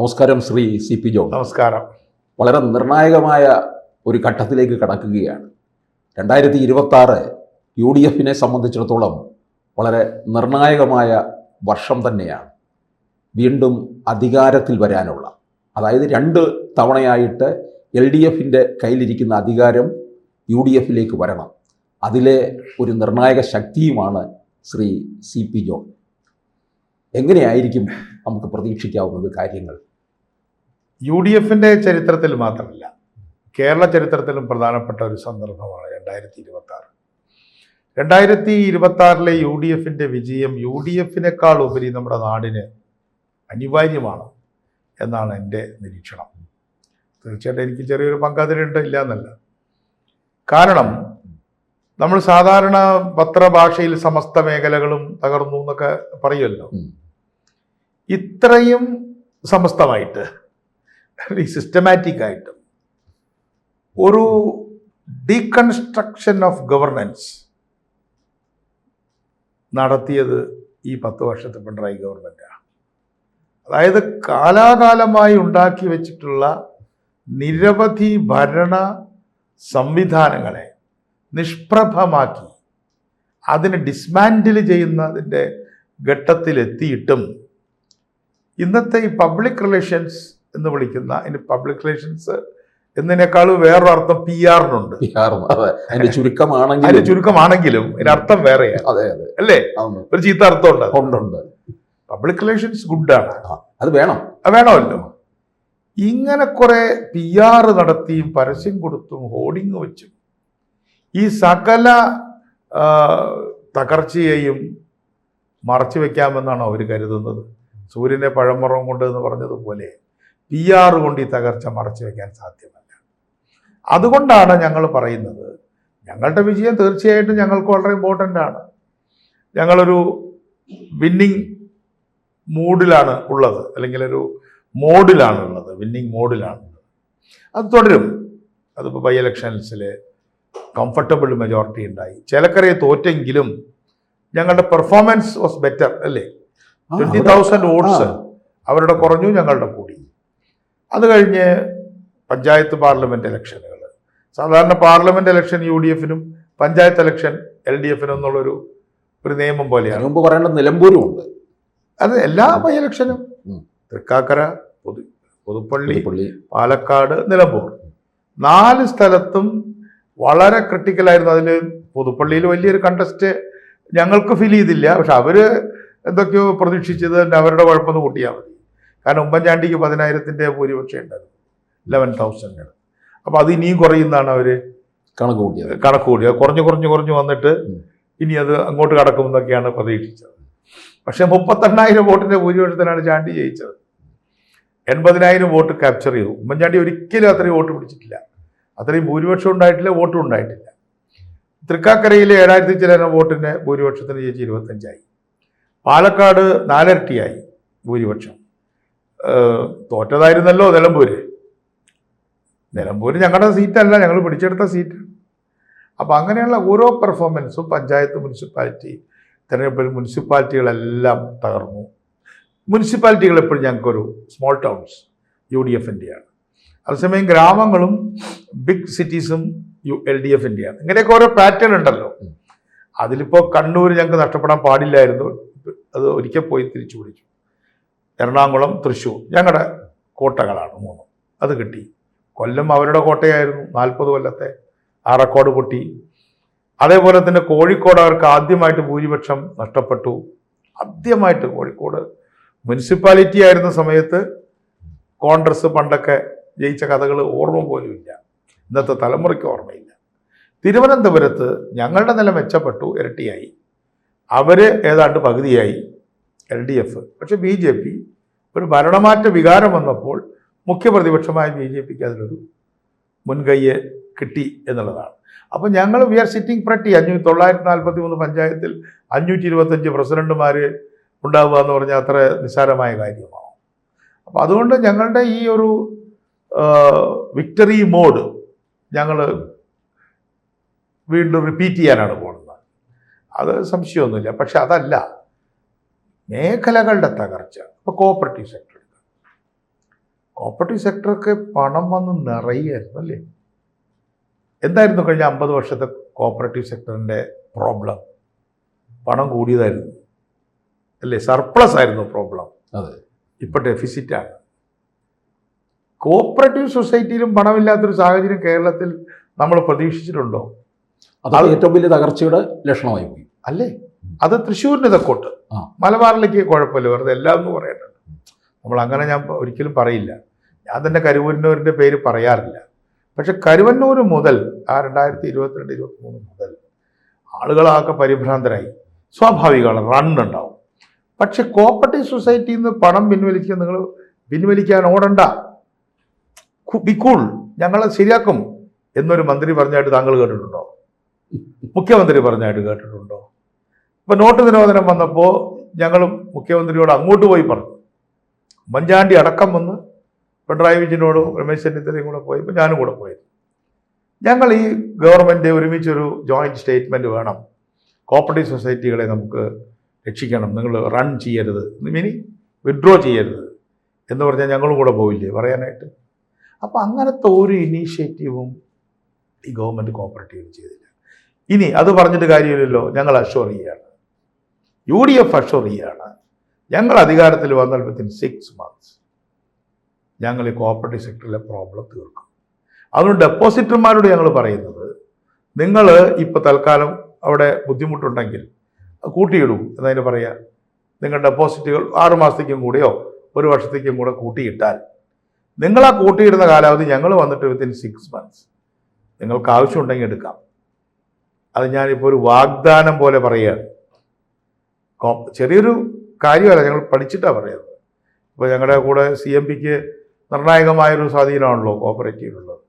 നമസ്കാരം Shri C P John. നമസ്കാരം. വളരെ നിർണായകമായ ഒരു ഘട്ടത്തിലേക്ക് കടക്കുകയാണ്. 2026 UDF-നെ സംബന്ധിച്ചിടത്തോളം വളരെ നിർണായകമായ വർഷം തന്നെയാണ്. വീണ്ടും അധികാരത്തിൽ വരാനുള്ള, അതായത് 2 തവണയായിട്ട് LDF-ൻ്റെ കയ്യിലിരിക്കുന്ന അധികാരം UDF-ലേക്ക് വരണം. അതിലെ ഒരു നിർണായക ശക്തിയുമാണ് ശ്രീ സി പി ജോൺ. എങ്ങനെയായിരിക്കും നമുക്ക് പ്രതീക്ഷിക്കാവുന്നത് കാര്യങ്ങൾ? UDF-ന്റെ ചരിത്രത്തിൽ മാത്രമല്ല, കേരള ചരിത്രത്തിലും പ്രധാനപ്പെട്ട ഒരു സന്ദർഭമാണ് 2026. 2026 UDF-ന്റെ വിജയം UDF-നേക്കാൾ ഉപരി നമ്മുടെ നാടിന് അനിവാര്യമാണ് എന്നാണ് എൻ്റെ നിരീക്ഷണം. തീർച്ചയായിട്ടും എനിക്ക് ചെറിയൊരു പങ്കതിലുണ്ട്, ഇല്ല എന്നല്ല. കാരണം നമ്മൾ സാധാരണ പത്രഭാഷയിൽ സമസ്ത മേഖലകളും തകർന്നു എന്നൊക്കെ പറയുമല്ലോ. ഇത്രയും സമസ്തമായിട്ട്, സിസ്റ്റമാറ്റിക് ആയിട്ട് ഒരു ഡീകൺസ്ട്രക്ഷൻ ഓഫ് ഗവർണൻസ് നടത്തിയത് ഈ 10 വർഷത്തെ പിണറായി ഗവൺമെൻറ്റാണ്. അതായത് കാലാകാലമായി ഉണ്ടാക്കി വെച്ചിട്ടുള്ള നിരവധി ഭരണ സംവിധാനങ്ങളെ നിഷ്പ്രഭമാക്കി അതിനെ ഡിസ്മാൻഡിൽ ചെയ്യുന്നതിൻ്റെ ഘട്ടത്തിലെത്തിയിട്ടും ഇന്നത്തെ ഈ പബ്ലിക് റിലേഷൻസ് എന്ന് വിളിക്കുന്ന, ഇനി പബ്ലിക് റിലേഷൻസ് എന്നതിനേക്കാളും വേറൊരു അർത്ഥം PR-നുണ്ട്. അതിന്റെ ചുരുക്കമാണെങ്കിലും ഇതിനർത്ഥം വേറെയാണ്, അല്ലേ? ഒരു ചീത്ത അർത്ഥമുണ്ട്. പബ്ലിക് റിലേഷൻസ് ഗുഡാണ്, അത് വേണമല്ലോ. ഇങ്ങനെ കുറെ PR നടത്തിയും പരസ്യം കൊടുത്തും ഹോർഡിങ് വെച്ചും ഈ സകല തകർച്ചയെയും മറച്ചു വെക്കാമെന്നാണ് അവർ കരുതുന്നത്. സൂര്യനെ പഴമറം കൊണ്ട് എന്ന് പറഞ്ഞതുപോലെ PR കൊണ്ട് ഈ തകർച്ച മറച്ചു വെക്കാൻ സാധ്യമല്ല. അതുകൊണ്ടാണ് ഞങ്ങൾ പറയുന്നത്, ഞങ്ങളുടെ വിജയം തീർച്ചയായിട്ടും ഞങ്ങൾക്ക് വളരെ ഇമ്പോർട്ടൻ്റ് ആണ്. ഞങ്ങളൊരു വിന്നിങ് മൂഡിലാണ് ഉള്ളത്, അല്ലെങ്കിൽ ഒരു മോഡിലാണ് ഉള്ളത്, വിന്നിങ് മോഡിലാണ് ഉള്ളത്. അത് തുടരും. അതിപ്പോൾ ബൈ ഇലക്ഷൻസിൽ കംഫർട്ടബിൾ മെജോറിറ്റി ഉണ്ടായി. ചേലക്കരയെ തോറ്റെങ്കിലും ഞങ്ങളുടെ പെർഫോമൻസ് വാസ് ബെറ്റർ, അല്ലേ? 20,000 വോട്ട്സ് അവരുടെ കുറഞ്ഞു, ഞങ്ങളുടെ കൂടി. അത് കഴിഞ്ഞ് പഞ്ചായത്ത് പാർലമെൻറ്റ് ഇലക്ഷനുകൾ, സാധാരണ പാർലമെൻറ്റ് ഇലക്ഷൻ UDF-നും പഞ്ചായത്ത് ഇലക്ഷൻ LDF-നും എന്നുള്ളൊരു നിയമം പോലെയാണ്. മുമ്പ് പറയേണ്ട നിലമ്പൂരും ഉണ്ട്. അത് എല്ലാ ബൈ ഇലക്ഷനും തൃക്കാക്കര, പുതുപ്പള്ളി, പാലക്കാട്, നിലമ്പൂർ 4 സ്ഥലത്തും വളരെ ക്രിട്ടിക്കലായിരുന്നു. അതിൽ പുതുപ്പള്ളിയിൽ വലിയൊരു കണ്ടസ്റ്റ് ഞങ്ങൾക്ക് ഫീൽ ചെയ്തില്ല. പക്ഷെ അവർ എന്തൊക്കെയോ പ്രതീക്ഷിച്ചത് അവരുടെ കുഴപ്പമൊന്നും കൂട്ടിയാൽ മതി. കാരണം ഉമ്മൻചാണ്ടിക്ക് 10,000-ന്റെ ഭൂരിപക്ഷം ഉണ്ടായിരുന്നു, 11,000. അപ്പോൾ അത് ഇനിയും കുറയുന്നതാണ് അവർ കണക്ക് കൂട്ടിയത്. കുറഞ്ഞു വന്നിട്ട് ഇനി അത് അങ്ങോട്ട് കടക്കുമെന്നൊക്കെയാണ് പ്രതീക്ഷിച്ചത്. പക്ഷെ 38,000 വോട്ടിൻ്റെ ഭൂരിപക്ഷത്തിനാണ് ചാണ്ടി ജയിച്ചത്. 80,000 വോട്ട് ക്യാപ്ചർ ചെയ്തു. ഉമ്മൻചാണ്ടി ഒരിക്കലും അത്രയും വോട്ട് പിടിച്ചിട്ടില്ല, അത്രയും ഭൂരിപക്ഷം ഉണ്ടായിട്ടില്ല, വോട്ടും ഉണ്ടായിട്ടില്ല. തൃക്കാക്കരയിലെ 7,000 ചില വോട്ടിൻ്റെ ഭൂരിപക്ഷത്തിന് ജയിച്ച് 25ആയി. പാലക്കാട് 4 ഇരട്ടിയായി ഭൂരിപക്ഷം. തോറ്റതായിരുന്നല്ലോ നിലമ്പൂര് ഞങ്ങളുടെ സീറ്റല്ല, ഞങ്ങൾ പിടിച്ചെടുത്ത സീറ്റാണ്. അപ്പം അങ്ങനെയുള്ള ഓരോ പെർഫോമൻസും പഞ്ചായത്ത്, മുനിസിപ്പാലിറ്റി തിരഞ്ഞെടുപ്പിൽ മുനിസിപ്പാലിറ്റികളെല്ലാം തകർന്നു. മുനിസിപ്പാലിറ്റികൾ എപ്പോഴും ഞങ്ങൾക്കൊരു സ്മോൾ ടൗൺസ് UDF-ൻ്റെയാണ്. അതേസമയം ഗ്രാമങ്ങളും ബിഗ് സിറ്റീസും LDF-ൻ്റെയാണ്. ഇങ്ങനെയൊക്കെ ഓരോ പാറ്റേൺ ഉണ്ടല്ലോ. അതിലിപ്പോൾ കണ്ണൂർ ഞങ്ങൾക്ക് നഷ്ടപ്പെടാൻ പാടില്ലായിരുന്നു, അത് ഒരിക്കൽ പോയി തിരിച്ചു പിടിച്ചു. എറണാകുളം, തൃശ്ശൂർ ഞങ്ങളുടെ കോട്ടകളാണ് 3, അത് കിട്ടി. കൊല്ലം അവരുടെ കോട്ടയായിരുന്നു, 40 കൊല്ലത്തെ ആ റെക്കോർഡ് പൊട്ടി. അതേപോലെ തന്നെ കോഴിക്കോട് അവർക്ക് ആദ്യമായിട്ട് ഭൂരിപക്ഷം നഷ്ടപ്പെട്ടു. ആദ്യമായിട്ട് കോഴിക്കോട് മുനിസിപ്പാലിറ്റി ആയിരുന്ന സമയത്ത് കോൺഗ്രസ് പണ്ടൊക്കെ ജയിച്ച കഥകൾ ഓർമ്മ പോലും ഇല്ല, ഇന്നത്തെ തലമുറയ്ക്ക് ഓർമ്മയില്ല. തിരുവനന്തപുരത്ത് ഞങ്ങളുടെ നില മെച്ചപ്പെട്ടു, ഇരട്ടിയായി. അവർ ഏതാണ്ട് പകുതിയായി LDF. പക്ഷെ BJP ഒരു ഭരണമാറ്റ വികാരം വന്നപ്പോൾ മുഖ്യപ്രതിപക്ഷമായ BJPക്ക് അതിലൊരു മുൻകൈയ്യെ കിട്ടി എന്നുള്ളതാണ്. അപ്പോൾ ഞങ്ങൾ വി ആർ സിറ്റിംഗ് പ്രട്ടി. 943 പഞ്ചായത്തിൽ 525 പ്രസിഡന്റുമാർ ഉണ്ടാവുക എന്ന് പറഞ്ഞാൽ അത്ര നിസ്സാരമായ കാര്യമാണ്. അപ്പോൾ അതുകൊണ്ട് ഞങ്ങളുടെ ഈ ഒരു വിക്ടറി മോഡ് ഞങ്ങൾ വീണ്ടും റിപ്പീറ്റ് ചെയ്യാനാണ് പോകുന്നത്. അത് സംശയമൊന്നുമില്ല. പക്ഷെ അതല്ല മേഖലകളുടെ തകർച്ച. ഇപ്പോൾ കോഓപ്പറേറ്റീവ് സെക്ടർ, കോപ്പറേറ്റീവ് സെക്ടറൊക്കെ പണം വന്ന് നിറയായിരുന്നു അല്ലേ? എന്തായിരുന്നു കഴിഞ്ഞ 50 വർഷത്തെ കോപ്പറേറ്റീവ് സെക്ടറിൻ്റെ പ്രോബ്ലം? പണം കൂടിയതായിരുന്നു അല്ലേ? സർപ്ലസ് ആയിരുന്നു പ്രോബ്ലം. അതെ. ഇപ്പോൾ ഡെഫിസിറ്റാണ്. കോപ്പറേറ്റീവ് സൊസൈറ്റിയിലും പണമില്ലാത്തൊരു സാഹചര്യം കേരളത്തിൽ നമ്മൾ പ്രതീക്ഷിച്ചിട്ടുണ്ടോ? അത് ഏറ്റവും വലിയ തകർച്ചയുടെ ലക്ഷണമായി പോയി അല്ലേ? അത് തൃശ്ശൂരിന് തെക്കോട്ട്, മലബാറിലേക്ക് കുഴപ്പമില്ല, വെറുതെ എല്ലാം എന്ന് പറയട്ടെ. അങ്ങനെ ഞാൻ ഒരിക്കലും പറയില്ല. ഞാൻ തന്നെ കരുവന്നൂരിൻ്റെ പേര് പറയാറില്ല. പക്ഷെ കരുവന്നൂർ മുതൽ ആ 2022-23 മുതൽ ആളുകളാകെ പരിഭ്രാന്തരായി. സ്വാഭാവികമാണ്, റണ്ണുണ്ടാവും. പക്ഷെ കോപ്പറേറ്റീവ് സൊസൈറ്റിയിൽ നിന്ന് പണം പിൻവലിക്കാൻ ഓടണ്ട, ബി കൂൾ, ഞങ്ങൾ ശരിയാക്കും എന്നൊരു മന്ത്രി പറഞ്ഞായിട്ട് താങ്കൾ കേട്ടിട്ടുണ്ടോ? മുഖ്യമന്ത്രി പറഞ്ഞായിട്ട് കേട്ടിട്ടുണ്ടോ? ഇപ്പം നോട്ട് നിരോധനം വന്നപ്പോൾ ഞങ്ങൾ മുഖ്യമന്ത്രിയോട് അങ്ങോട്ട് പോയി പറഞ്ഞു. ഉമ്മൻചാണ്ടി അടക്കം വന്ന് പിണറായി വിജയനോടും രമേശ് ചെന്നിത്തലയും കൂടെ പോയപ്പോൾ ഞാനും കൂടെ പോയി. ഞങ്ങൾ ഈ ഗവൺമെൻറ് ഒരുമിച്ചൊരു ജോയിൻറ്റ് സ്റ്റേറ്റ്മെൻറ്റ് വേണം, കോപ്പറേറ്റീവ് സൊസൈറ്റികളെ നമുക്ക് രക്ഷിക്കണം, നിങ്ങൾ റൺ ചെയ്യരുത്, ഇനി വിഡ്രോ ചെയ്യരുത് എന്ന് പറഞ്ഞാൽ ഞങ്ങളും കൂടെ പോയില്ലേ പറയാനായിട്ട്? അപ്പോൾ അങ്ങനത്തെ ഒരു ഇനീഷ്യേറ്റീവും ഈ ഗവൺമെൻറ് കോപ്പറേറ്റീവ് ചെയ്തില്ല. ഇനി അത് പറഞ്ഞിട്ട് കാര്യമില്ലല്ലോ. ഞങ്ങൾ അഷ്വർ ചെയ്യുകയാണ്, UDF അഷ്വർ ചെയ്യുകയാണ്, ഞങ്ങൾ അധികാരത്തിൽ വന്നാൽ വിത്തിൻ 6 months ഞങ്ങൾ ഈ കോപ്പറേറ്റീവ് സെക്ടറിലെ പ്രോബ്ലം തീർക്കും. അതുകൊണ്ട് ഡെപ്പോസിറ്റർമാരോട് ഞങ്ങൾ പറയുന്നത്, നിങ്ങൾ ഇപ്പോൾ തൽക്കാലം അവിടെ ബുദ്ധിമുട്ടുണ്ടെങ്കിൽ കൂട്ടിയിടും എന്നതിന് പറയുക. നിങ്ങളുടെ ഡെപ്പോസിറ്റുകൾ 6 മാസത്തേക്കും കൂടെയോ 1 വർഷത്തേക്കും കൂടെ കൂട്ടിയിട്ടാൽ നിങ്ങൾ ആ കൂട്ടിയിടുന്ന കാലാവധി ഞങ്ങൾ വന്നിട്ട് വിത്തിൻ 6 months നിങ്ങൾക്ക് ആവശ്യമുണ്ടെങ്കിൽ എടുക്കാം. അത് ഞാനിപ്പോൾ ഒരു വാഗ്ദാനം പോലെ പറയുകയാണ്. ചെറിയൊരു കാര്യമല്ല, ഞങ്ങൾ പഠിച്ചിട്ടാണ് പറയുന്നത്. ഇപ്പോൾ ഞങ്ങളുടെ കൂടെ CMPക്ക് നിർണായകമായൊരു സ്വാധീനമാണല്ലോ കോപ്പറേറ്റീവിലുള്ളത്.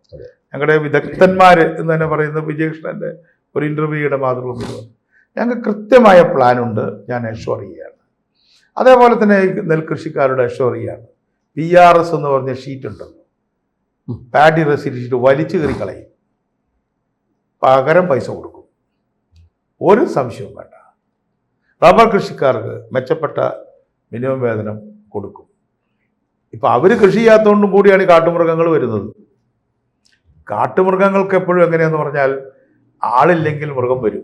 ഞങ്ങളുടെ വിദഗ്ധന്മാർ എന്ന് തന്നെ പറയുന്നത് വിജയകൃഷ്ണൻ്റെ ഒരു ഇൻ്റർവ്യൂയുടെ മാതൃഭൂമിയിൽ വന്നു. ഞങ്ങൾക്ക് കൃത്യമായ പ്ലാനുണ്ട്, ഞാൻ അഷ്വർ ചെയ്യുകയാണ്. അതേപോലെ തന്നെ നെൽകൃഷിക്കാരുടെ അഷ്വർ ചെയ്യുകയാണ്. PRS എന്ന് പറഞ്ഞ ഷീറ്റ് ഉണ്ടല്ലോ, പാഡി റെസിറ്റ് ഷീറ്റ് വലിച്ചു കയറി കളയും, പകരം പൈസ കൊടുക്കും, ഒരു സംശയവും വേണ്ട. റബ്ബർ കൃഷിക്കാർക്ക് മെച്ചപ്പെട്ട മിനിമം വേതനം കൊടുക്കും. ഇപ്പം അവർ കൃഷി ചെയ്യാത്തതുകൊണ്ടും കൂടിയാണ് ഈ കാട്ടുമൃഗങ്ങൾ വരുന്നത്. കാട്ടുമൃഗങ്ങൾക്ക് എപ്പോഴും എങ്ങനെയാന്ന് പറഞ്ഞാൽ, ആളില്ലെങ്കിൽ മൃഗം വരും.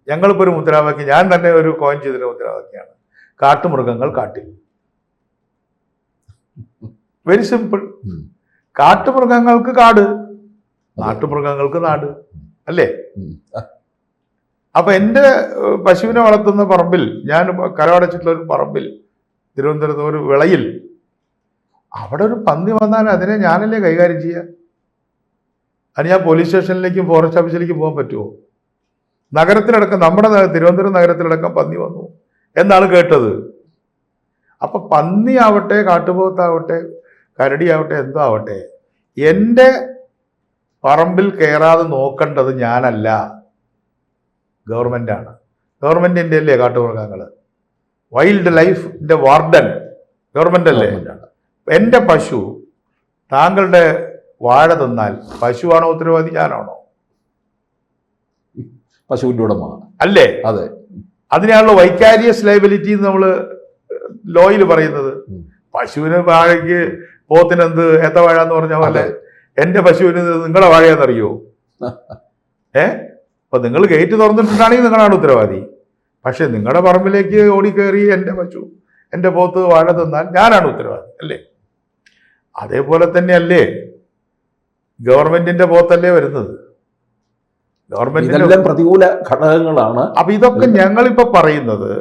ഞങ്ങളിപ്പോൾ ഒരു മുദ്രാവാക്യം, ഞാൻ തന്നെ ഒരു കോയിൻ ചെയ്തിട്ട് മുദ്രാവാക്യമാണ്, കാട്ടുമൃഗങ്ങൾ കാട്ടിൽ. Very simple. കാട്ടുമൃഗങ്ങൾക്ക് കാട്, നാട്ടുമൃഗങ്ങൾക്ക് നാട്, അല്ലേ? അപ്പൊ എൻ്റെ പശുവിനെ വളർത്തുന്ന പറമ്പിൽ, ഞാൻ കരമടച്ചിട്ടുള്ള ഒരു പറമ്പിൽ തിരുവനന്തപുരത്ത് ഒരു വിളയിൽ, അവിടെ ഒരു പന്നി വന്നാൽ അതിനെ ഞാനല്ലേ കൈകാര്യം ചെയ്യുക? അത് ഞാൻ പോലീസ് സ്റ്റേഷനിലേക്കും ഫോറസ്റ്റ് ഓഫീസിലേക്കും പോകാൻ പറ്റുമോ? നഗരത്തിലടക്കം, നമ്മുടെ തിരുവനന്തപുരം നഗരത്തിലടക്കം പന്നി വന്നു എന്നാണ് കേട്ടത്. അപ്പൊ പന്നി ആവട്ടെ, കാട്ടുപോത്താവട്ടെ, കരടിയാവട്ടെ, എന്തോ ആവട്ടെ, എൻ്റെ പറമ്പിൽ കയറാതെ നോക്കേണ്ടത് ഞാനല്ല, ഗവൺമെൻറ്റാണ്. ഗവൺമെൻറ്റിൻ്റെ അല്ലേ കാട്ടുമൃഗങ്ങൾ? വൈൽഡ് ലൈഫിൻ്റെ വാർഡൻ ഗവൺമെൻറ് അല്ലേ? എൻ്റെ പശു താങ്കളുടെ വാഴ തിന്നാൽ പശുവാണോ ഉത്തരവാദി, ഞാനാണോ? പശുവിൻ്റെ ഉടമ അല്ലേ? അതെ. അതിനാണല്ലോ വൈക്കാരിയസ് ലയബിലിറ്റി എന്ന് നമ്മൾ ലോയിൽ പറയുന്നത്. പശുവിന് വാഴയ്ക്ക് പോത്തിനെന്ത് ഏത്തവാഴ എന്ന് പറഞ്ഞ പോലെ എൻ്റെ പശുവിന് നിങ്ങളെ വാഴയാണെന്നറിയോ? അപ്പൊ നിങ്ങൾ ഗേറ്റ് തുറന്നിട്ടുണ്ടാണെങ്കിൽ നിങ്ങളാണ് ഉത്തരവാദി. പക്ഷെ നിങ്ങളുടെ പറമ്പിലേക്ക് ഓടിക്കയറി എൻ്റെ പശു, എൻ്റെ പോത്ത് വാഴ തിന്നാൽ ഞാനാണ് ഉത്തരവാദി, അല്ലേ? അതേപോലെ തന്നെയല്ലേ ഗവൺമെന്റിന്റെ പോത്തല്ലേ വരുന്നത്? ഗവൺമെന്റിന്റെ പ്രതികൂല ഘടകങ്ങളാണ്. അപ്പൊ ഇതൊക്കെ ഞങ്ങളിപ്പോ പറയുന്നത്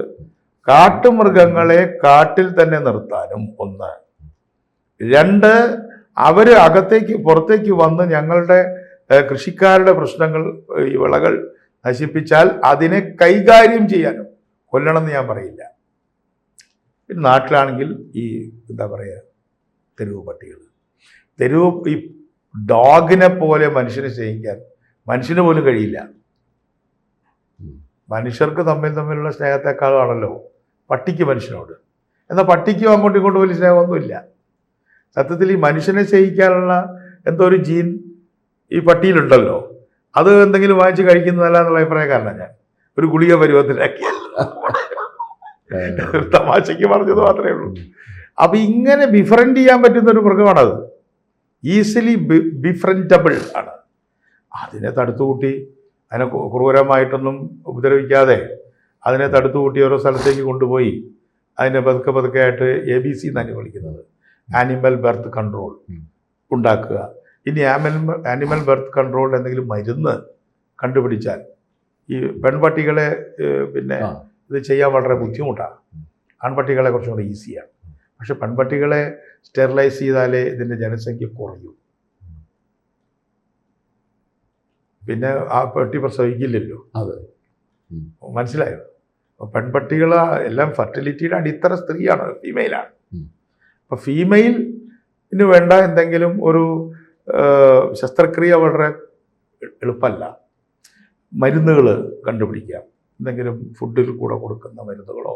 കാട്ടുമൃഗങ്ങളെ കാട്ടിൽ തന്നെ നിർത്താനും, 1. 2, അവര് പുറത്തേക്ക് വന്ന് ഞങ്ങളുടെ കൃഷിക്കാരുടെ പ്രശ്നങ്ങൾ, ഈ വിളകൾ നശിപ്പിച്ചാൽ അതിനെ കൈകാര്യം ചെയ്യാനും. കൊല്ലണമെന്ന് ഞാൻ പറയില്ല. പിന്നെ നാട്ടിലാണെങ്കിൽ ഈ എന്താ പറയുക, തെരുവ് പട്ടികൾ, ഈ ഡോഗിനെ പോലെ മനുഷ്യനെ സ്നേഹിക്കാൻ മനുഷ്യന് പോലും കഴിയില്ല. മനുഷ്യർക്ക് തമ്മിലുള്ള സ്നേഹത്തെക്കാളാണല്ലോ പട്ടിക്ക് മനുഷ്യനോട്. എന്നാൽ പട്ടിക്കും അങ്ങോട്ടും ഇങ്ങോട്ടും വലിയ സ്നേഹമൊന്നുമില്ല. സത്യത്തിൽ ഈ മനുഷ്യനെ സ്നേഹിക്കാനുള്ള എന്തോ ഒരു ജീൻ ഈ പട്ടിയിലുണ്ടല്ലോ. അത് എന്തെങ്കിലും വാങ്ങിച്ച് കഴിക്കുന്നതല്ല എന്നുള്ള അഭിപ്രായക്കാരനാണ് ഞാൻ. ഒരു ഗുളിക പരുവത്തിലാക്കിയല്ല, തമാശയ്ക്ക് പറഞ്ഞത് മാത്രമേ ഉള്ളൂ. അപ്പം ഇങ്ങനെ ബിഫ്രണ്ട് ചെയ്യാൻ പറ്റുന്ന ഒരു മൃഗമാണത്. ഈസിലി ബിഫ്രണ്ടബിൾ ആണ്. അതിനെ തടുത്തുകൂട്ടി അതിനെ ക്രൂരമായിട്ടൊന്നും ഉപദ്രവിക്കാതെ അതിനെ തടുത്തുകൂട്ടി ഓരോ സ്ഥലത്തേക്ക് കൊണ്ടുപോയി അതിനെ പതുക്കെ പതുക്കെ ആയിട്ട് ABC എന്നാണ് വിളിക്കുന്നത്, ആനിമൽ ബർത്ത് കൺട്രോൾ ഉണ്ടാക്കുക. ഇനി ആനിമൽ ബർത്ത് കൺട്രോൾ എന്തെങ്കിലും മരുന്ന് കണ്ടുപിടിച്ചാൽ ഈ പെൺപട്ടികളെ പിന്നെ ഇത് ചെയ്യാൻ വളരെ ബുദ്ധിമുട്ടാണ്. ആൺപട്ടികളെ കുറച്ചും കൂടെ ഈസിയാണ്. പക്ഷെ പെൺപട്ടികളെ സ്റ്റെറിലൈസ് ചെയ്താലേ ഇതിൻ്റെ ജനസംഖ്യ കുറയൂ. പിന്നെ ആ പട്ടി പ്രസവിക്കില്ലല്ലോ. അതെ, മനസ്സിലായോ? പെൺപട്ടികൾ എല്ലാം ഫെർട്ടിലിറ്റിയുടെ അടിത്തറ സ്ത്രീയാണ്, ഫീമെയിലാണ്. അപ്പോൾ ഫീമെയിലിന് വേണ്ട എന്തെങ്കിലും ഒരു ശസ്ത്രക്രിയ വളരെ എളുപ്പമല്ല. മരുന്നുകൾ കണ്ടുപിടിക്കാം, എന്തെങ്കിലും ഫുഡിൽ കൂടെ കൊടുക്കുന്ന മരുന്നുകളോ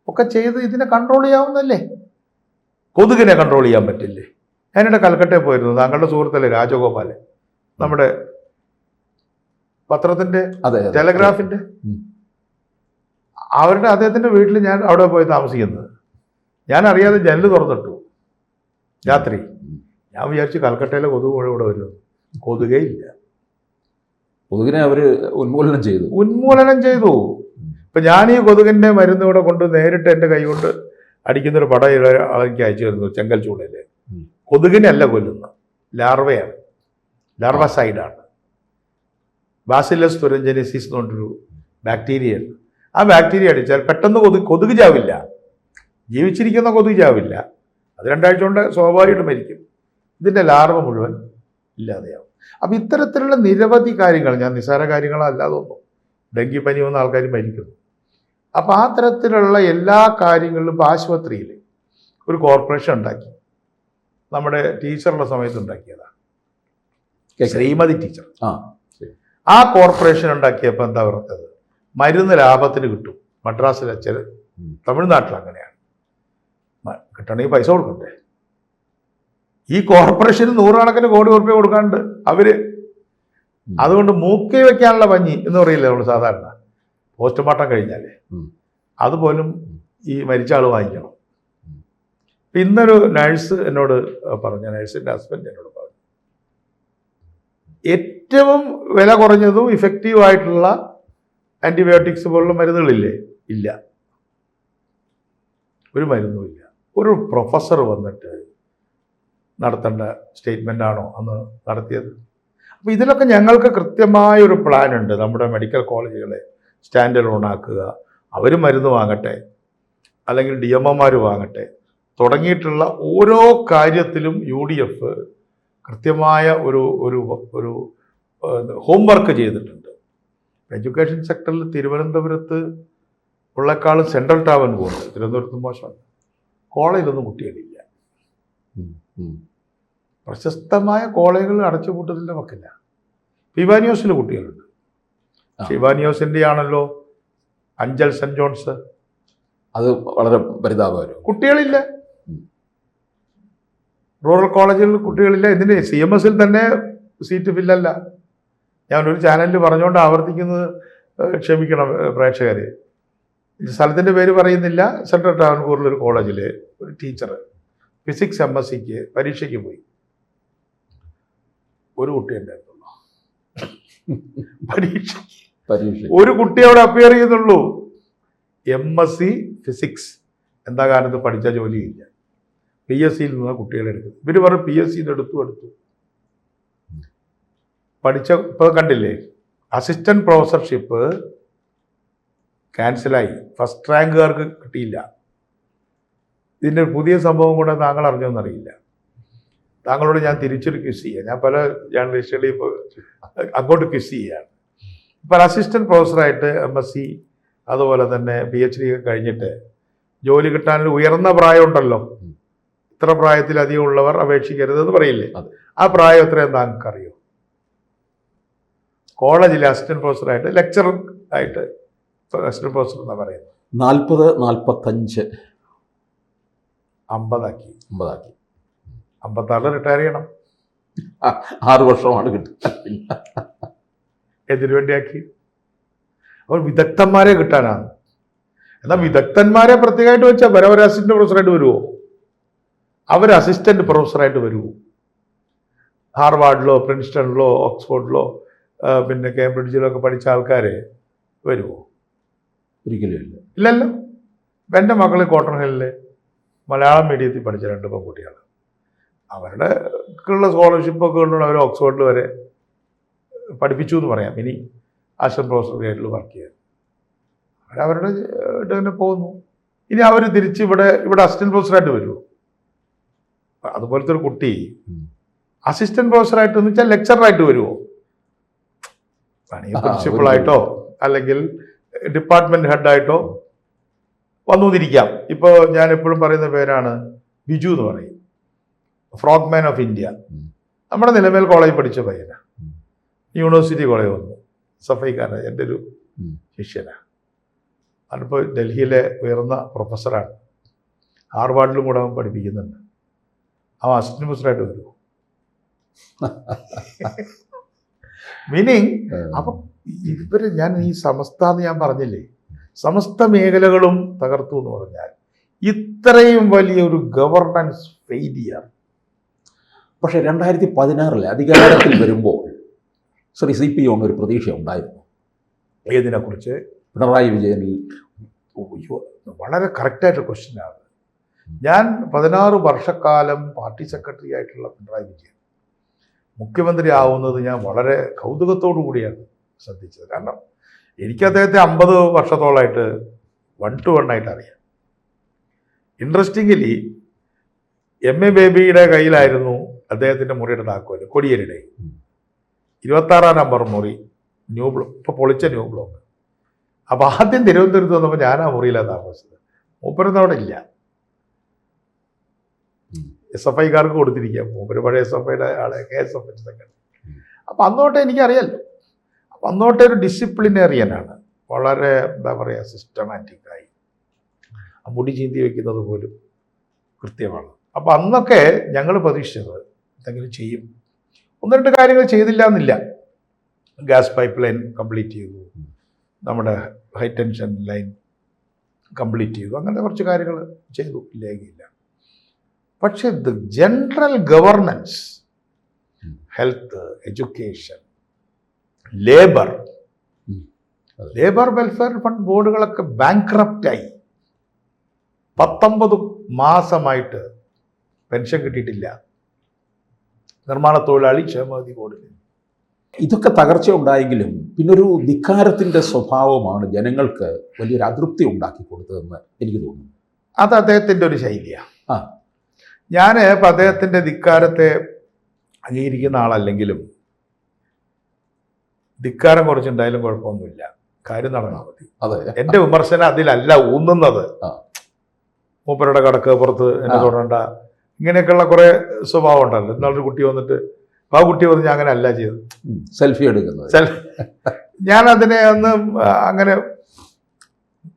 ഒക്കെ ചെയ്ത് ഇതിനെ കൺട്രോൾ ചെയ്യാവുന്നല്ലേ. കൊതുകിനെ കൺട്രോൾ ചെയ്യാൻ പറ്റില്ലേ? ഞാനിവിടെ കൽക്കട്ടയിൽ പോയിരുന്നു. താങ്കളുടെ സുഹൃത്തല്ലേ രാജഗോപാലൻ, നമ്മുടെ പത്രത്തിൻ്റെ ടെലഗ്രാഫിൻ്റെ, അദ്ദേഹത്തിൻ്റെ വീട്ടിൽ ഞാൻ അവിടെ പോയി താമസിക്കുന്നത്. ഞാൻ അറിയാതെ ജനൽ തുറന്നിട്ടു രാത്രി. ഞാൻ വിചാരിച്ചു കൽക്കട്ടയിലെ കൊതുക് പുഴ ഇവിടെ വരും. കൊതുകേ ഇല്ല. കൊതുകിനെ അവർ ഉന്മൂലനം ചെയ്തു. ഇപ്പം ഞാൻ ഈ കൊതുകിൻ്റെ മരുന്ന് ഇവിടെ കൊണ്ട് നേരിട്ട് എൻ്റെ കൈ കൊണ്ട് അടിക്കുന്നൊരു പടം എനിക്ക് അയച്ചു തരുന്നു. ചെങ്കൽ ചൂടയിൽ കൊതുകിനെ അല്ല കൊല്ലുന്നത്, ലാർവയാണ്, ലാർവസൈഡാണ്. ബാസിലസ് തുരഞ്ജനിസിസ് എന്ന് പറഞ്ഞൊരു ബാക്ടീരിയ ഉണ്ട്. ആ ബാക്ടീരിയ അടിച്ചാൽ പെട്ടെന്ന് കൊതുക് ചാവില്ല, ജീവിച്ചിരിക്കുന്ന കൊതുക് ചാവില്ല. അത് 2 ആഴ്ച കൊണ്ട് സ്വാഭാവികമായിട്ട് മരിക്കും. ഇതിൻ്റെ ലാർവ മുഴുവൻ ഇല്ലാതെയാവും. അപ്പം ഇത്തരത്തിലുള്ള നിരവധി കാര്യങ്ങൾ, ഞാൻ നിസ്സാര കാര്യങ്ങളല്ലാതെ ഒന്നും, ഡെങ്കിപ്പനി വന്ന ആൾക്കാർ മരിക്കുന്നു. അപ്പം ആ തരത്തിലുള്ള എല്ലാ കാര്യങ്ങളിലും ഇപ്പോൾ ആശുപത്രിയിൽ ഒരു കോർപ്പറേഷൻ ഉണ്ടാക്കി. നമ്മുടെ ടീച്ചറുടെ സമയത്ത് ഉണ്ടാക്കിയതാണ്, ശ്രീമതി ടീച്ചർ. ആ കോർപ്പറേഷൻ ഉണ്ടാക്കിയപ്പോൾ എന്താ പറഞ്ഞത്, മരുന്ന് ലാഭത്തിന് കിട്ടും. മദ്രാസിൽ വെച്ചത്, തമിഴ്നാട്ടിൽ അങ്ങനെയാണ്. കിട്ടണമെങ്കിൽ പൈസ കൊടുക്കണ്ടേ? ഈ കോർപ്പറേഷന് 100 കണക്കിന് കോടി രൂപ കൊടുക്കാണ്ട് അവര്. അതുകൊണ്ട് മൂക്കി വെക്കാനുള്ള പഞ്ഞി എന്ന് പറയില്ലേ നമ്മൾ സാധാരണ, പോസ്റ്റ്മോർട്ടം കഴിഞ്ഞാലേ, അതുപോലും ഈ മരിച്ച ആൾ വാങ്ങിക്കണം. ഇന്നൊരു നഴ്സ് എന്നോട് പറഞ്ഞു, നഴ്സിൻ്റെ ഹസ്ബൻഡ് എന്നോട് പറഞ്ഞു, ഏറ്റവും വില കുറഞ്ഞതും ഇഫക്റ്റീവായിട്ടുള്ള ആൻറ്റിബയോട്ടിക്സ് പോലുള്ള മരുന്നുകളില്ലേ? ഇല്ല, ഒരു മരുന്നുമില്ല. ഒരു പ്രൊഫസർ വന്നിട്ട് നടത്തേണ്ട സ്റ്റേറ്റ്മെൻ്റാണോ അന്ന് നടത്തിയത്? അപ്പോൾ ഇതിലൊക്കെ ഞങ്ങൾക്ക് കൃത്യമായൊരു പ്ലാൻ ഉണ്ട്. നമ്മുടെ മെഡിക്കൽ കോളേജുകളെ സ്റ്റാൻഡ് അലോൺ ആക്കുക, അവർ മരുന്ന് വാങ്ങട്ടെ, അല്ലെങ്കിൽ DMOമാർ വാങ്ങട്ടെ, തുടങ്ങിയിട്ടുള്ള ഓരോ കാര്യത്തിലും UDF കൃത്യമായ ഒരു ഹോംവർക്ക് ചെയ്തിട്ടുണ്ട്. എഡ്യൂക്കേഷൻ സെക്ടറിൽ തിരുവനന്തപുരത്ത് ഉള്ളേക്കാളും സെൻട്രൽ ടാവൻ പോകുന്നത്. തിരുവനന്തപുരത്ത് മോശമാണ്, കോളേജിലൊന്നും കുട്ടികളില്ല. പ്രശസ്തമായ കോളേജുകൾ അടച്ചുപൂട്ടത്തിൻ്റെ വക്കില്ല. ഇവാനിയോസിൽ കുട്ടികളുണ്ട്. ഇവാനിയോസിൻ്റെ ആണല്ലോ അഞ്ചൽ സെൻറ് ജോൺസ്, അത് വളരെ പരിതാപകരം. കുട്ടികളില്ല. റൂറൽ കോളേജുകളിൽ കുട്ടികളില്ല. ഇതിന് CMSൽ തന്നെ സീറ്റ് ഫില്ലല്ല. ഞാനൊരു ചാനലിൽ പറഞ്ഞുകൊണ്ട് ആവർത്തിക്കുന്നത് ക്ഷമിക്കണം പ്രേക്ഷകർ. സ്ഥലത്തിൻ്റെ പേര് പറയുന്നില്ല. സെൻട്രൽ ട്രാവൻകൂറിലൊരു കോളേജിൽ ഒരു ടീച്ചർ ഫിസിക്സ് MScക്ക് പരീക്ഷയ്ക്ക് പോയി. ഒരു കുട്ടി ഉണ്ടായിരുന്നുള്ളൂ പരീക്ഷ. ഒരു കുട്ടി അവിടെ അപ്പിയർ ചെയ്യുന്നുള്ളൂ. MSc physics. എന്താ കാരണത്ത് പഠിച്ച ജോലിയില്ല. PSCയിൽ നിന്ന് കുട്ടികളെ എടുക്കുന്നത്. ഇവർ പറഞ്ഞു PSCന്ന് എടുത്തു പഠിച്ച. ഇപ്പോൾ കണ്ടില്ലേ, അസിസ്റ്റന്റ് പ്രൊഫസർഷിപ്പ് ക്യാൻസലായി. ഫസ്റ്റ് റാങ്കുകാർക്ക് കിട്ടിയില്ല. ഇതിൻ്റെ പുതിയ സംഭവം കൂടെ താങ്കൾ അറിഞ്ഞോന്നറിയില്ല. താങ്കളോട് ഞാൻ തിരിച്ചൊരു ക്വിസ് ചെയ്യാം. ഞാൻ പല ജേർണലിസ്റ്റുകളെയും ഇപ്പോൾ അങ്ങോട്ട് ക്വിസ് ചെയ്യുകയാണ്. ഇപ്പോൾ അസിസ്റ്റന്റ് പ്രൊഫസറായിട്ട് MSc അതുപോലെ തന്നെ PhD ഒക്കെ കഴിഞ്ഞിട്ട് ജോലി കിട്ടാനൊരു ഉയർന്ന പ്രായം ഉണ്ടല്ലോ. ഇത്ര പ്രായത്തിലധികം ഉള്ളവർ അപേക്ഷിക്കരുതെന്ന് പറയില്ലേ? ആ പ്രായം എത്രയെന്ന് താങ്കൾക്കറിയോ? കോളേജിലെ അസിസ്റ്റന്റ് പ്രൊഫസറായിട്ട്, ലെക്ചറർ ആയിട്ട് അസിസ്റ്റന്റ് പ്രൊഫസർ എന്നാണ് പറയുന്നത്. 40-45 50 50 56 റിട്ടയർ ചെയ്യണം. 6 വർഷമാണ് കിട്ടുക. എന്തിനു വേണ്ടിയാക്കി? അവർ വിദഗ്ധന്മാരെ കിട്ടാനാണ്. എന്നാൽ വിദഗ്ധന്മാരെ പ്രത്യേകമായിട്ട് വെച്ചാൽ ഒരു അസിസ്റ്റന്റ് പ്രൊഫസറായിട്ട് വരുമോ? അവർ അസിസ്റ്റന്റ് പ്രൊഫസറായിട്ട് വരുമോ? ഹാർവാർഡിലോ പ്രിൻസ്റ്റണിലോ ഓക്സ്ഫോർഡിലോ പിന്നെ കേംബ്രിഡ്ജിലോ ഒക്കെ പഠിച്ച ആൾക്കാർ വരുമോ? ഒരിക്കലും ഇല്ല. ഇല്ലല്ലോ. ഇപ്പം എൻ്റെ മക്കൾ കോട്ടൺ ഹില്ലിൽ മലയാളം മീഡിയത്തിൽ പഠിച്ച 2 പെൺകുട്ടികൾ, അവരുടെ ഉള്ള സ്കോളർഷിപ്പൊക്കെ കൊണ്ടുകൊണ്ട് അവർ ഓക്സ്ഫോർഡിൽ വരെ പഠിപ്പിച്ചു എന്ന് പറയാം. ഇനി അസിസ്റ്റന്റ് പ്രൊഫസർ ഗ്രേഡിൽ വർക്ക് ചെയ്തു. അവരവരുടെ തന്നെ പോകുന്നു. ഇനി അവർ തിരിച്ച് ഇവിടെ അസിസ്റ്റന്റ് പ്രൊഫസറായിട്ട് വരുമോ? അതുപോലത്തെ ഒരു കുട്ടി അസിസ്റ്റന്റ് പ്രൊഫസറായിട്ട് എന്ന് വെച്ചാൽ ലെക്ചറായിട്ട് വരുമോ? പ്രിൻസിപ്പളായിട്ടോ അല്ലെങ്കിൽ ഡിപ്പാർട്ട്മെന്റ് ഹെഡായിട്ടോ വന്നുകൊണ്ടിരിക്കാം. ഇപ്പോൾ ഞാൻ എപ്പോഴും പറയുന്ന പേരാണ് ബിജു എന്ന് പറയും, ഫ്രോഗ്മാൻ ഓഫ് ഇന്ത്യ. നമ്മുടെ നിലമേൽ കോളേജ് പഠിച്ച പയ്യനാണ്, യൂണിവേഴ്സിറ്റി കോളേജ് വന്നു, സഫൈക്കാരൻ, എൻ്റെ ഒരു ശിഷ്യനാണ്. അതിപ്പോൾ ഡൽഹിയിലെ ഉയർന്ന പ്രൊഫസറാണ്, ഹാർവാർഡിലും കൂടെ അവൻ പഠിപ്പിക്കുന്നുണ്ട്. അവൻ അസിസ്റ്റന്റ് പ്രൊഫസറായിട്ട് വരുമോ? മീനിങ് അപ്പം ഇവര്, ഞാൻ ഈ സമസ്ത എന്ന് ഞാൻ പറഞ്ഞില്ലേ, സമസ്ത മേഖലകളും തകർത്തു എന്ന് പറഞ്ഞാൽ ഇത്രയും വലിയൊരു ഗവർണൻസ് ഫെയിലിയർ. പക്ഷേ 2016 അധികാരത്തിൽ വരുമ്പോൾ ശ്രീ CPM ഒരു പ്രതീക്ഷ ഉണ്ടായിരുന്നു. ഏതിനെക്കുറിച്ച്? പിണറായി വിജയനിൽ. വളരെ കറക്റ്റായിട്ടൊരു ക്വസ്റ്റ്യനാണ്. ഞാൻ 16 വർഷക്കാലം പാർട്ടി സെക്രട്ടറി ആയിട്ടുള്ള പിണറായി വിജയൻ മുഖ്യമന്ത്രി ആവുന്നത് ഞാൻ വളരെ കൗതുകത്തോടു കൂടിയാണ് ശ്രദ്ധിച്ചത്. കാരണം എനിക്ക് അദ്ദേഹത്തെ 50 വർഷത്തോളമായിട്ട് 1 to 1 ആയിട്ട് അറിയാം. ഇൻട്രസ്റ്റിംഗ്ലി MA ബേബിയുടെ കയ്യിലായിരുന്നു അദ്ദേഹത്തിൻ്റെ മുറിയുടെ താക്കോല്, കോടിയേരിയുടെ 26 നമ്പർ മുറി, ന്യൂ ബ്ലോക്ക്, ഇപ്പോൾ പൊളിച്ച ന്യൂ ബ്ലോക്ക്. അപ്പോൾ ആദ്യം തിരുവനന്തപുരത്ത് വന്നപ്പോൾ ഞാൻ ആ മുറിയിലാണ് താമസിച്ചത്. മൂപ്പരൊന്നും അവിടെ ഇല്ല, SFIക്കാർക്ക് കൊടുത്തിരിക്കുക. മൂപ്പര് പഴയ SFIയുടെ ആളെ, KSF സെക്രട്ടറി. അപ്പം അന്നോട്ടെ എനിക്കറിയാമല്ലോ. അപ്പം അന്നോട്ടെ ഒരു ഡിസിപ്ലിനേറിയനാണ്, വളരെ എന്താ പറയുക, സിസ്റ്റമാറ്റിക്കായി. മുടി ചീന്തി വയ്ക്കുന്നത് പോലും കൃത്യമാണ്. അപ്പം അന്നൊക്കെ ഞങ്ങൾ പ്രതീക്ഷിച്ചത് എന്തെങ്കിലും ചെയ്യും. 1-2 കാര്യങ്ങൾ ചെയ്തില്ല എന്നില്ല. ഗ്യാസ് പൈപ്പ് ലൈൻ കംപ്ലീറ്റ് ചെയ്തു, നമ്മുടെ ഹൈ ടെൻഷൻ ലൈൻ കംപ്ലീറ്റ് ചെയ്തു, അങ്ങനത്തെ കുറച്ച് കാര്യങ്ങൾ ചെയ്തു, ഇല്ലേക്കില്ല. പക്ഷേ the general governance, health, education, labour welfare fund ബോർഡുകളൊക്കെ ബാങ്ക്രപ്റ്റായി. 19 മാസമായിട്ട് പെൻഷൻ കിട്ടിയിട്ടില്ല. നിർമ്മാണ തൊഴിലാളി ക്ഷേമനിധി ബോർഡിന്. ഇതൊക്കെ തകർച്ച ഉണ്ടായെങ്കിലും പിന്നൊരു ധിക്കാരത്തിൻ്റെ സ്വഭാവമാണ് ജനങ്ങൾക്ക് വലിയൊരു അതൃപ്തി ഉണ്ടാക്കി കൊടുത്തതെന്ന് എനിക്ക് തോന്നുന്നു. അത് അദ്ദേഹത്തിൻ്റെ ഒരു ശൈലിയാണ്. ഞാൻ ഇപ്പം അദ്ദേഹത്തിൻ്റെ ധിക്കാരത്തെ അംഗീകരിക്കുന്ന ആളല്ലെങ്കിലും ധിക്കാരം കുറച്ചുണ്ടായാലും കുഴപ്പമൊന്നുമില്ല, കാര്യം നടന്നാൽ മതി. അതെ, എൻ്റെ വിമർശനം അതിലല്ല ഊന്നുന്നത്. മൂപ്പരുടെ കടക്ക് പുറത്ത് എന്നെ തൊടണ്ട, ഇങ്ങനെയൊക്കെയുള്ള കുറേ സ്വഭാവം ഉണ്ടല്ലോ. ഇന്നാളൊരു കുട്ടി വന്നിട്ട്, ആ കുട്ടി പറഞ്ഞ് അങ്ങനെ അല്ല ചെയ്തത്, സെൽഫി എടുക്കുന്നത്. ഞാൻ അതിനെ ഒന്ന് അങ്ങനെ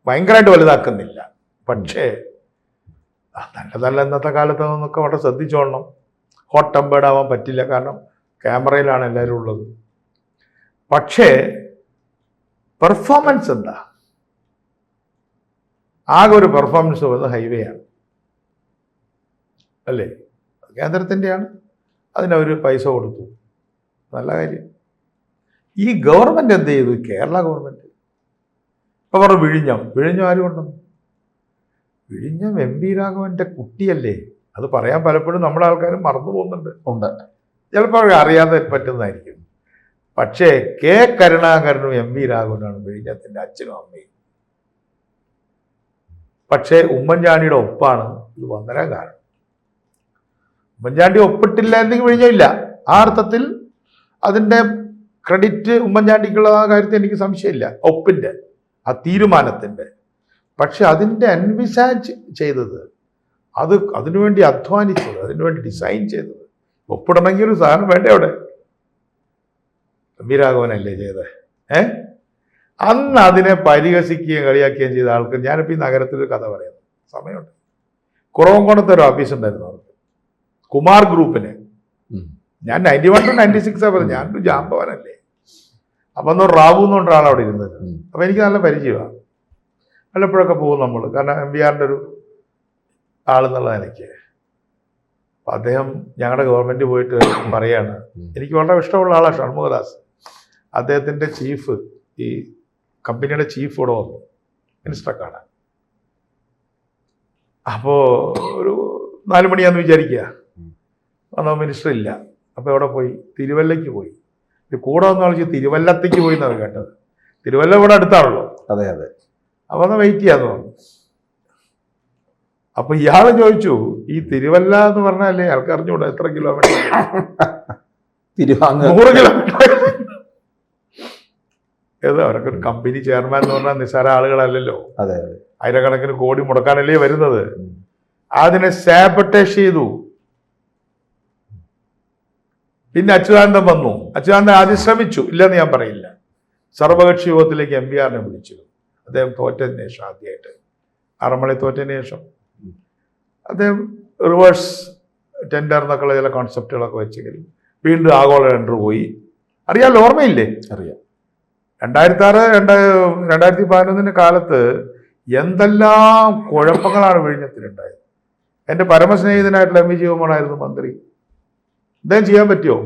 ഭയങ്കരമായിട്ട് വലുതാക്കുന്നില്ല. പക്ഷേ നല്ലതല്ല, ഇന്നത്തെ കാലത്ത് നിന്നൊക്കെ വളരെ ശ്രദ്ധിച്ചോളണം. ഹോട്ട് ടെമ്പേർഡ് ആവാൻ പറ്റില്ല, കാരണം ക്യാമറയിലാണ് എല്ലാവരും ഉള്ളത്. പക്ഷേ പെർഫോമൻസ് എന്താ? ആകെ ഒരു പെർഫോമൻസ് വരുന്നത് ഹൈവേ ആണ് അല്ലേ, കേന്ദ്രത്തിൻ്റെയാണ്, അതിനവർ പൈസ കൊടുത്തു, നല്ല കാര്യം. ഈ ഗവൺമെൻറ് എന്ത് ചെയ്തു? കേരള ഗവൺമെൻറ് ഇപ്പോൾ പറഞ്ഞു വിഴിഞ്ഞം ആരും ഉണ്ടെന്ന്. വിഴിഞ്ഞം MP രാഘവൻ്റെ കുട്ടിയല്ലേ, അത് പറയാൻ പലപ്പോഴും നമ്മുടെ ആൾക്കാരും മറന്നു പോകുന്നുണ്ട്. ചിലപ്പോൾ അറിയാതെ പറ്റുന്നതായിരിക്കും. പക്ഷേ K കരുണാകരനും MP രാഘവനാണ് വിഴിഞ്ഞത്തിൻ്റെ അച്ഛനും അമ്മയും. പക്ഷേ ഉമ്മൻചാണ്ടിയുടെ ഒപ്പാണ് ഇത് വന്നരാൻ കാരണം. ഉമ്മൻചാണ്ടി ഒപ്പിട്ടില്ല എന്നെങ്കിൽ വിഴിഞ്ഞമില്ല. ആ അർത്ഥത്തിൽ അതിൻ്റെ ക്രെഡിറ്റ് ഉമ്മൻചാണ്ടിക്കുള്ള ആ കാര്യത്തിൽ എനിക്ക് സംശയമില്ല, ഒപ്പിൻ്റെ ആ തീരുമാനത്തിൻ്റെ. പക്ഷെ അതിൻ്റെ എൻവിസാജ് ചെയ്തത്, അതിനുവേണ്ടി അധ്വാനിച്ചത്, അതിനുവേണ്ടി ഡിസൈൻ ചെയ്തത്, ഒപ്പിടണമെങ്കിൽ ഒരു സാധനം വേണ്ടേ അവിടെ? MP രാഘവനല്ലേ ചെയ്തത്? അന്ന് അതിനെ പരിഹസിക്കുകയും കളിയാക്കുകയും ചെയ്ത ആൾക്ക്, ഞാനിപ്പോൾ ഈ നഗരത്തിലൊരു കഥ പറയുന്നു, സമയമുണ്ട്. കുറവങ്കോണത്തെ ഒരു ഓഫീസ് ഉണ്ടായിരുന്നു അവർക്ക്, കുമാർ ഗ്രൂപ്പിന്. ഞാൻ 91 to 96 പറഞ്ഞു, ഞാനൊരു ജാമ്പവനല്ലേ. അപ്പം ഒന്ന് റാവു എന്ന് പറഞ്ഞ ഒരാളവിടെ ഇരുന്നത്. അപ്പം എനിക്ക് നല്ല പരിചയമാണ്, വല്ലപ്പോഴൊക്കെ പോകും നമ്മൾ, കാരണം MBRൻ്റെ ഒരു ആളെന്നുള്ള നിലയ്ക്ക്. അപ്പം അദ്ദേഹം ഞങ്ങളുടെ ഗവൺമെൻറ് പോയിട്ട് പറയാണ്, എനിക്ക് വളരെ ഇഷ്ടമുള്ള ആളാണ് ഷൺമുഖദാസ്, അദ്ദേഹത്തിൻ്റെ ചീഫ്, ഈ കമ്പനിയുടെ ചീഫ് ഇവിടെ വന്നു മിനിസ്റ്ററെ കാണാൻ. അപ്പോൾ ഒരു 4 മണിയാന്ന് വിചാരിക്കുക, വന്നോ മിനിസ്റ്റർ ഇല്ല. അപ്പോൾ എവിടെ പോയി? തിരുവല്ലയ്ക്ക് പോയി. ഇത് കൂടെ വന്ന ആൾ തിരുവല്ലത്തേക്ക് പോയി എന്നാണ് കേട്ടത്. തിരുവല്ല ഇവിടെ അടുത്താണല്ലോ. അതെ അതെ. അപ്പോൾ ഒന്ന് വെയിറ്റ് ചെയ്യാന്ന് പറഞ്ഞു. അപ്പൊ ഇയാൾ ചോദിച്ചു, ഈ തിരുവല്ല എന്ന് പറഞ്ഞാലേ ആൾക്ക് അറിഞ്ഞൂടാ എത്ര കിലോമീറ്റർ? 100 കിലോമീറ്റർ. ഏതോ അവരൊക്കെ ഒരു കമ്പനി ചെയർമാൻ എന്ന് പറഞ്ഞാൽ നിസ്സാര ആളുകളല്ലല്ലോ. അതെ. ആയിരക്കണക്കിന് കോടി മുടക്കാനല്ലേ വരുന്നത്. അതിനെ സാബട്ടേഷ് ചെയ്തു. പിന്നെ അച്യുതാനന്ദൻ വന്നു. അച്യുതാനന്ദൻ ആദ്യം ശ്രമിച്ചു, ഇല്ലെന്ന് ഞാൻ പറയില്ല. സർവകക്ഷി യോഗത്തിലേക്ക് MBRനെ വിളിച്ചു. അദ്ദേഹം തോറ്റതിന് ശേഷം, ആദ്യമായിട്ട് ആറന്മുള തോറ്റതിന് ശേഷം അദ്ദേഹം റിവേഴ്സ് ടെൻഡർ എന്നൊക്കെയുള്ള ചില കോൺസെപ്റ്റുകളൊക്കെ വെച്ചെങ്കിലും വീണ്ടും ആഗോള ടെൻഡർ പോയി. അറിയാമല്ലോ, ഓർമ്മയില്ലേ? അറിയാം. 2011 കാലത്ത് എന്തെല്ലാം കുഴപ്പങ്ങളാണ് വിഴിഞ്ഞത്തിലുണ്ടായത്. എൻ്റെ പരമസ്നേഹിതനായിട്ടുള്ള MV ജീവമോഹനായിരുന്നു മന്ത്രി. അദ്ദേഹം ചെയ്യാൻ പറ്റുമോ?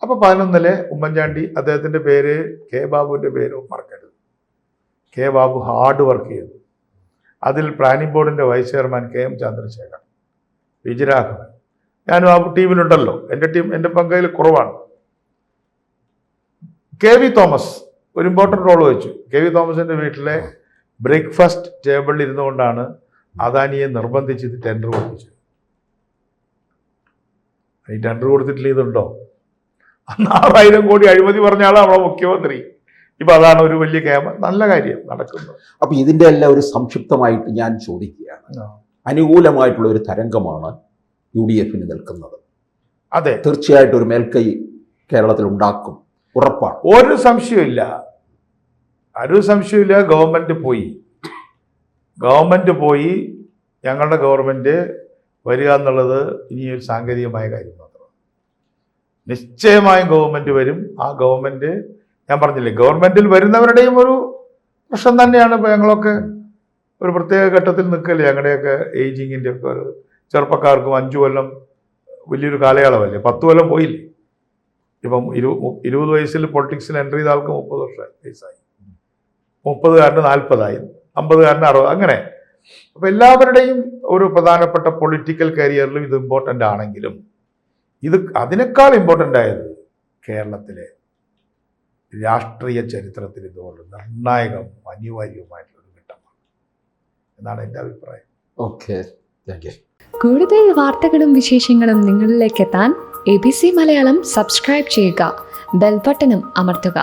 അപ്പോൾ 11 ഉമ്മൻചാണ്ടി, അദ്ദേഹത്തിൻ്റെ പേര് കെ ബാബുവിൻ്റെ പേര് മറക്കരുത്. കെ ബാബു ഹാർഡ് വർക്ക് ചെയ്തു. അതിൽ പ്ലാനിംഗ് ബോർഡിൻ്റെ vice chairman KM Chandrasekhar, Vijayaraghavan, ഞാനും ആ ടീമിലുണ്ടല്ലോ. എൻ്റെ ടീം, എൻ്റെ പങ്കയിൽ കുറവാണ്. KV തോമസ് ഒരു ഇമ്പോർട്ടൻ്റ് റോൾ വെച്ചു. KV തോമസിൻ്റെ വീട്ടിലെ ബ്രേക്ക്ഫാസ്റ്റ് ടേബിളിൽ ഇരുന്നുകൊണ്ടാണ് അദാനിയെ നിർബന്ധിച്ച് ടെൻഡർ കൊടുപ്പിച്ചത്. ഈ ടെൻഡർ കൊടുത്തിട്ടില്ല ഇതുണ്ടോ? 6000 കോടി അഴിമതി പറഞ്ഞ ആളാണ് നമ്മളെ മുഖ്യമന്ത്രി. ഇപ്പം അതാണ് ഒരു വലിയ നല്ല കാര്യം നടക്കുന്നത്. അപ്പം ഇതിൻ്റെ എല്ലാം ഒരു സംക്ഷിപ്തമായിട്ട് ഞാൻ ചോദിക്കുകയാണ്. അനുകൂലമായിട്ടുള്ള ഒരു തരംഗമാണ് UDFന് നിൽക്കുന്നത്. അതെ, തീർച്ചയായിട്ടും ഒരു മേൽക്കൈ കേരളത്തിൽ ഉണ്ടാക്കും, ഉറപ്പാണ്. ഒരു സംശയമില്ല. ഗവൺമെൻറ് പോയി ഞങ്ങളുടെ ഗവൺമെൻറ് വരിക എന്നുള്ളത് ഇനി ഒരു സാങ്കേതികമായ കാര്യം മാത്രമാണ്. നിശ്ചയമായും ഗവൺമെൻറ് വരും. ആ ഗവൺമെൻറ്, ഞാൻ പറഞ്ഞില്ലേ, ഗവൺമെൻറ്റിൽ വരുന്നവരുടെയും ഒരു പ്രശ്നം തന്നെയാണ്. ഇപ്പോൾ ഞങ്ങളൊക്കെ ഒരു പ്രത്യേക ഘട്ടത്തിൽ നിൽക്കല്ലേ. ഞങ്ങളുടെയൊക്കെ ഏജിങ്ങിൻ്റെ ഒക്കെ ഒരു ചെറുപ്പക്കാർക്കും 5 കൊല്ലം വലിയൊരു കാലയളവല്ലേ. 10 കൊല്ലം പോയില്ലേ. ഇപ്പം 20 വയസ്സിൽ പൊളിറ്റിക്സിൽ എൻട്രി ചെയ്ത ആൾക്ക് 30 വയസ്സായി, 30-കാരന് 40-ആയി, 50-കാരന് 60, അങ്ങനെ. അപ്പോൾ എല്ലാവരുടെയും ഒരു പ്രധാനപ്പെട്ട പൊളിറ്റിക്കൽ കരിയറിലും ഇത് ഇമ്പോർട്ടൻ്റ് ആണെങ്കിലും ഇത് അതിനേക്കാൾ ഇമ്പോർട്ടൻ്റ് ആയത് കേരളത്തിലെ രാഷ്ട്രീയ ചരിത്രത്തിൽ ഇതുപോലെ നിർണായകം അനിവാര്യവുമായിട്ടുള്ളൊരു ഘട്ടമാണ് എന്നാണ് എൻ്റെ അഭിപ്രായം. Okay, thank you. കൂടുതൽ വാർത്തകളും വിശേഷങ്ങളും നിങ്ങളിലേക്ക് എത്താൻ ABC മലയാളം സബ്സ്ക്രൈബ് ചെയ്യുക, ബെൽ ബട്ടണും അമർത്തുക.